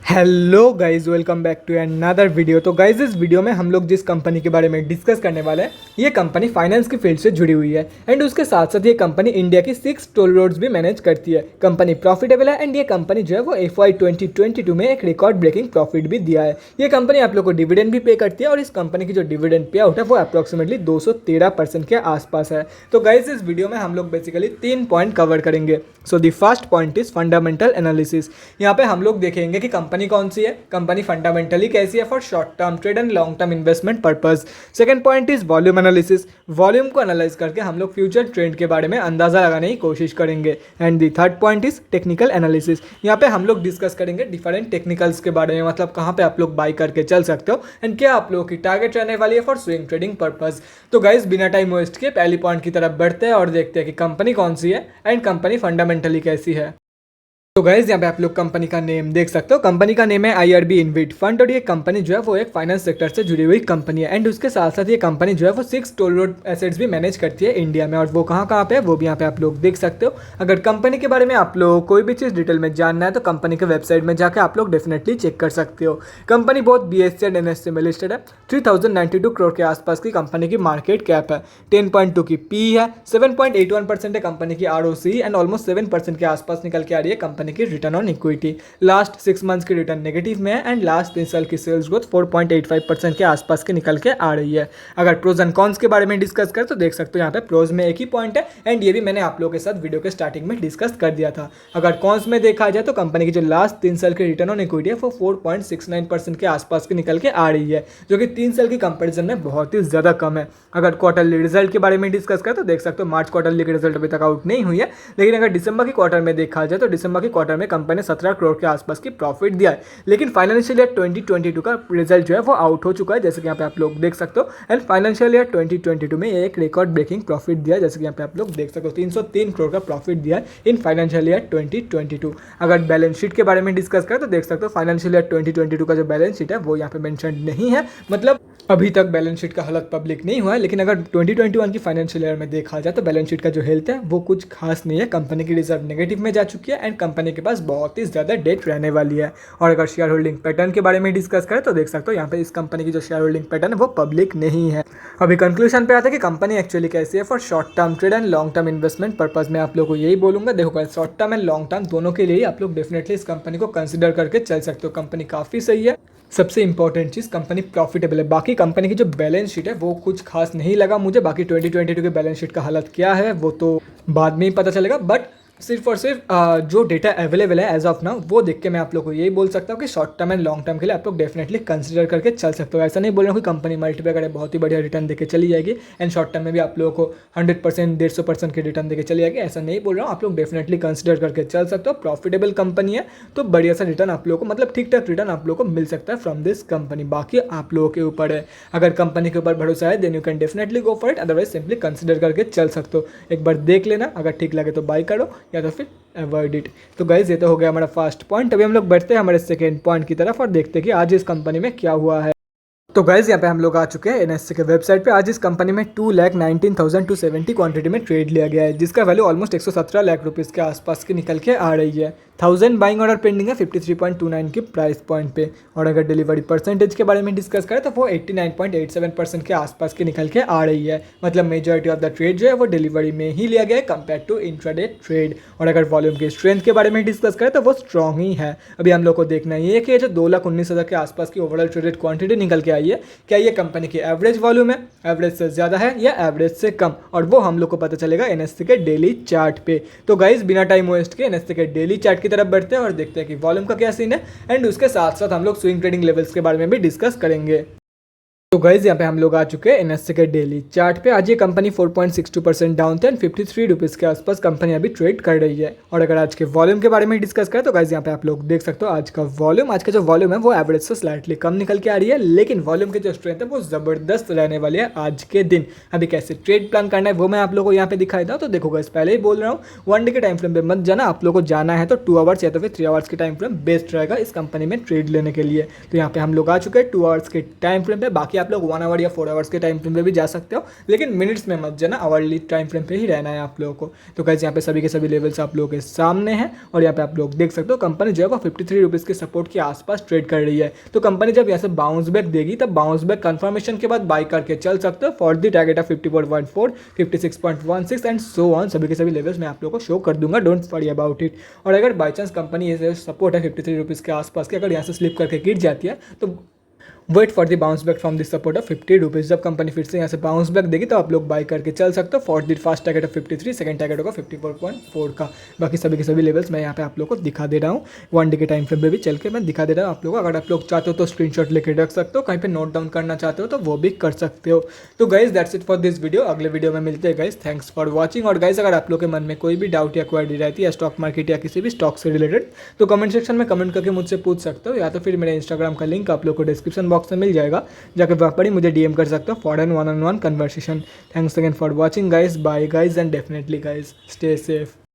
Hello guys, welcome back to another video. तो guys इस video में हम लोग जिस कंपनी के बारे में डिस्कस करने वाले हैं, ये कंपनी फाइनेंस की फील्ड से जुड़ी हुई है एंड उसके साथ साथ ये कंपनी इंडिया की 6 टोल रोड्स भी मैनेज करती है। कंपनी प्रॉफिटेबल है एंड ये कंपनी जो है वो FY 2022 में एक रिकॉर्ड ब्रेकिंग प्रॉफिट भी दिया है। ये कंपनी आप लोग को डिविडेंड भी पे करती है और इस कंपनी की जो डिविडेंड पे आउट है वो अप्रॉक्सीमेटली 213% के आसपास है। तो गाइज इस वीडियो में हम लोग बेसिकली 3 पॉइंट कवर करेंगे। So the first point is fundamental analysis. यहाँ पे हम लोग देखेंगे कि कंपनी कौन सी है, कंपनी फंडामेंटली कैसी है for short term trade and long term investment purpose. Second point is volume analysis. Volume को एनालाइज करके हम लोग फ्यूचर ट्रेंड के बारे में अंदाजा लगाने की कोशिश करेंगे। And the third point is technical analysis. यहाँ पे हम लोग डिस्कस करेंगे डिफरेंट टेक्निकल्स के बारे में, मतलब कहाँ पे आप लोग बाई करके चल सकते हो एंड क्या आप लोगों की टारगेट रहने वाली है फॉर स्विंग ट्रेडिंग पर्पस। तो गाइज बिना टाइम वेस्ट के पहली पॉइंट की तरफ बढ़ते हैं और देखते हैं कि कंपनी कौन सी है एंड कंपनी फंडामेंटली कैसी है। तो गाइज यहाँ पे आप लोग कंपनी का नेम देख सकते हो। कंपनी का नेम है IRB इन्विट फंड और ये कंपनी जो है वो एक फाइनेंस सेक्टर से जुड़ी हुई कंपनी है एंड उसके साथ साथ ये कंपनी जो है वो 6 टोल रोड एसेट्स भी मैनेज करती है इंडिया में। और वो कहाँ पे है वो भी यहाँ पे आप लोग देख सकते हो। अगर कंपनी के बारे में आप लोग कोई भी चीज़ डिटेल में जानना है तो कंपनी के वेबसाइट में जाकर आप लोग डेफिनेटली चेक कर सकते हो। कंपनी बहुत BSE एंड NSE में लिस्टेड है। 3092 करोड़ के आसपास की कंपनी की मार्केट कैप है। 10.2 की PE है। 7.81% है कंपनी की ROCE एंड ऑलमोस्ट 7% के आसपास निकल के आ रही है कंपनी की return on equity. Last 6 months की रिटर्न नेगेटिव में है एंड लास्ट 3 साल की सेल्स ग्रोथ 4.85% के आसपास की निकल के आ रही है। अगर प्रोज एंड कॉन्स के बारे में डिस्कस कर तो देख सकते हो यहाँ पे प्रोज में एक ही पॉइंट है एंड ये भी मैंने आप लोगों के साथ वीडियो के स्टार्टिंग में डिस्कस कर दिया था। अगर कॉन्स में देखा जाए तो कंपनी की जो लास्ट 3 साल की रिटर्न ऑन इक्विटी है वो 4.69% के आसपास की निकल के आ रही है, जो कि 3 साल की कंपेरिजन में बहुत ही ज़्यादा कम है। अगर क्वार्टरली रिजल्ट के बारे में डिस्कस करें तो देख सकते हो मार्च क्वार्टरली की रिजल्ट अभी तक आउट नहीं हुई है, लेकिन अगर दिसंबर की क्वार्टर में देखा जाए तो दिसंबर की क्वार्टर में कंपनी ने 17 करोड़ के आसपास की प्रॉफिट दिया है। लेकिन फाइनेंशियल ईयर 2022 का रिजल्ट जो है वो आउट हो चुका है, जैसे कि यहाँ पे आप लोग देख सकते हो। एंड फाइनेंशियल ईयर 2022 में एक रिकॉर्ड ब्रेकिंग प्रॉफिट दिया है, जैसे कि यहाँ पे आप लोग देख सकते हो 303 करोड़ का प्रॉफिट दिया है इन फाइनेंशियल ईयर 2022। अगर बैलेंस शीट के बारे में डिस्कस करें तो देख सकते हो फाइनेंशियल ईयर 2022 का जो बैलेंस शीट है वो यहाँ पे मेंशन नहीं है, मतलब अभी तक बैलेंस शीट का हालत पब्लिक नहीं हुआ है। लेकिन अगर 2021 की फाइनेंशियल ईयर में देखा जाए तो बैलेंस शीट का जो हेल्थ है वो कुछ खास नहीं है। कंपनी की रिजर्व नेगेटिव में जा चुकी है एंड कंपनी के पास बहुत ही ज़्यादा डेट रहने वाली है। और अगर शेयर होल्डिंग पैटर्न के बारे में डिस्कस करें तो देख सकते हो यहाँ पे इस कंपनी की जो शेयर होल्डिंग पैटर्न है वो पब्लिक नहीं है। अभी कंक्लूजन पे आता है कि कंपनी एक्चुअली कैसी है for short term trade and long term investment purpose में। आप लोगों को यही बोलूँगा, देखो short term and long term दोनों के लिए आप लोग डेफिनेटली इस कंपनी को कंसिडर करके चल सकते हो। कंपनी काफ़ी सही है। सबसे इंपॉर्टेंट चीज़ कंपनी प्रॉफिटेबल है। बाकी कंपनी की जो बैलेंस शीट है वो कुछ खास नहीं लगा मुझे। बाकी 2022 की बैलेंस शीट का हालत क्या है वो तो बाद में ही पता चलेगा, बट सिर्फ और सिर्फ जो डेटा अवेलेबल है एज ऑफ नाउ वो देख के मैं आप लोग को यही बोल सकता हूँ कि short term and long term के लिए आप लोग डेफिनेटली कंसिडर करके चल सकते हो। ऐसा नहीं बोल रहा हूँ कि कंपनी मल्टीपल करे बहुत ही बढ़िया रिटर्न देके चली जाएगी एंड शॉर्ट टर्म में भी आप लोगों को 100% 150% की रिटर्न देके चली जाएगी, ऐसा नहीं बोल रहा हूँ। आप लोग डेफिनेटली कंसिडर करके चल सकते हो। प्रॉफिटेबल कंपनी है तो बढ़िया सा रिटर्न आप लोगों को, मतलब ठीक ठाक रिटर्न आप लोगों को मिल सकता है फ्रॉम दिस कंपनी। बाकी आप लोगों के ऊपर है, अगर कंपनी के ऊपर भरोसा है then you can definitely go for it, otherwise simply consider करके चल सकते हो। एक बार देख लेना, अगर ठीक लगे तो बाय करो या तो फिर अवॉइड इट। तो गाइज ये तो हो गया हमारा फर्स्ट पॉइंट। अभी हम लोग बढ़ते हैं हमारे सेकेंड पॉइंट की तरफ और देखते हैं कि आज इस कंपनी में क्या हुआ है। तो गाइज यहाँ पे हम लोग आ चुके हैं NSE के वेबसाइट पे। आज इस कंपनी में 2,19,270 क्वांटिटी में ट्रेड लिया गया है, जिसका वैल्यू ऑलमोस्ट 117 लाख रुपीज़ के आसपास की निकल के आ रही है। 1000 बाइंग ऑर्डर पेंडिंग है 53.29 की प्राइस पॉइंट पे। और अगर डिलीवरी परसेंटेज के बारे में डिस्कस करें तो वो 89.87% के आसपास की निकल के आ रही है, मतलब मेजॉरिटी ऑफ द ट्रेड जो है वो डिलीवरी में ही लिया गया है कंपेयर टू इंट्राडे ट्रेड। और अगर वॉल्यूम की स्ट्रेंथ के बारे में डिस्कस करें तो वो स्ट्रॉन्ग ही है। अभी हम लोग को देखना ही है कि जो 2,19,000 के आसपास की ओवरऑल ट्रेडेड क्वांटिटी निकल के आई है, क्या ये कंपनी की एवरेज वॉल्यूम है, एवरेज से ज़्यादा है या एवरेज से कम, और वो हम लोग को पता चलेगा NSE के डेली चार्ट पे। तो गाइज बिना टाइम वेस्ट के NSE के डेली चार्ट की तरफ बढ़ते हैं और देखते हैं कि वॉल्यूम का क्या सीन है एंड उसके साथ साथ हम लोग स्विंग ट्रेडिंग लेवल्स के बारे में भी डिस्कस करेंगे। तो गाइज यहाँ पे हम लोग आ चुके हैं NSE के डेली चार्ट पे। आज ये कंपनी 4.62% डाउन थे एंड 53 रुपीज़ के आसपास कंपनी अभी ट्रेड कर रही है। और अगर आज के वॉल्यूम के बारे में डिस्कस करें तो गाइज यहाँ पे आप लोग देख सकते हो आज का जो वॉल्यूम है वो एवरेज से स्लाइटली कम निकल के आ रही है, लेकिन वॉल्यूम की जो स्ट्रेंथ है वो ज़बरदस्त रहने वाली है आज के दिन। अभी कैसे ट्रेड प्लान करना है वो मैं आप लोगों को यहाँ पे दिखाई था। तो देखो गाइज पहले ही बोल रहा हूँ, 1 डे के टाइम फ्रेम पे मत जाना। आप लोगों को जाना है तो 2 आवर्स या तो फिर 3 आवर्स के टाइम फ्रेम बेस्ट रहेगा इस कंपनी में ट्रेड लेने के लिए। तो यहाँ पे हम लोग आ चुके हैं 2 आवर्स के टाइम फ्रेम पे। बाकी आप लोग 1 आवर या 4 आवर्स के टाइम फ्रेम पे भी जा सकते हो, लेकिन मिनट्स में मत जाना, आवरली टाइम फ्रेम पे ही रहना है आप लोगों को। तो गाइस यहाँ पे सभी के सभी लेवल्स आप लोगों के सामने हैं और यहाँ पे आप लोग देख सकते हो कंपनी जो है वो 53 रुपीज़ के सपोर्ट के आसपास ट्रेड कर रही है। तो कंपनी जब यहाँ से बाउंस बैक देगी तब बाउंस बैक कंफर्मेशन के बाद बाई करके चल सकते हो for the target of 54.4, 56.16 and so on. सभी के सभी लेवल्स मैं आप लोगों को शो कर दूंगा, डोंट वरी अबाउट इट। और अगर बाई चांस कंपनी ये सपोर्ट है 53 रुपीज़ के आसपास की, अगर यहाँ से स्लिप करके गिर जाती है तो wait for the bounce back from this support of 50 rupees. जब कंपनी फिर से यहाँ से बाउंस बैक देगी तो आप लोग बाई करके चल सकते हो for the first target of 53, second target होगा 54.4 का। बाकी सभी के सभी लेवल्स मैं यहाँ पे आप लोग को दिखा दे रहा हूँ, 1 डे के टाइम फ्रेम पे भी चल के मैं दिखा दे रहा हूँ आप लोग को। अगर आप लोग चाहते हो तो स्क्रीनशॉट लेके रख सकते हो, कहीं पे नोट डाउन करना चाहते हो तो वो भी कर सकते हो। तो guys that's it for this video, अगले वीडियो में मिलते हैं गाइज, थैंक्स फॉर वॉचिंग। और गाइज अगर आप लोग के मन में कोई भी डाउट या क्वेरी रहती है स्टॉक मार्केट या किसी भी स्टॉक से रिलेटेड तो कमेंट सेक्शन में कमेंट करके मुझसे पूछ सकते हो, या तो फिर मेरे इंस्टाग्राम का लिंक आप लोग को डिस्क्रिप्शन बॉक्स में मिल जाएगा, जाकर वहाँ पर ही मुझे डीएम कर सकते हो for an 1-on-1 conversation. Thanks again for watching guys, bye guys and definitely guys stay safe.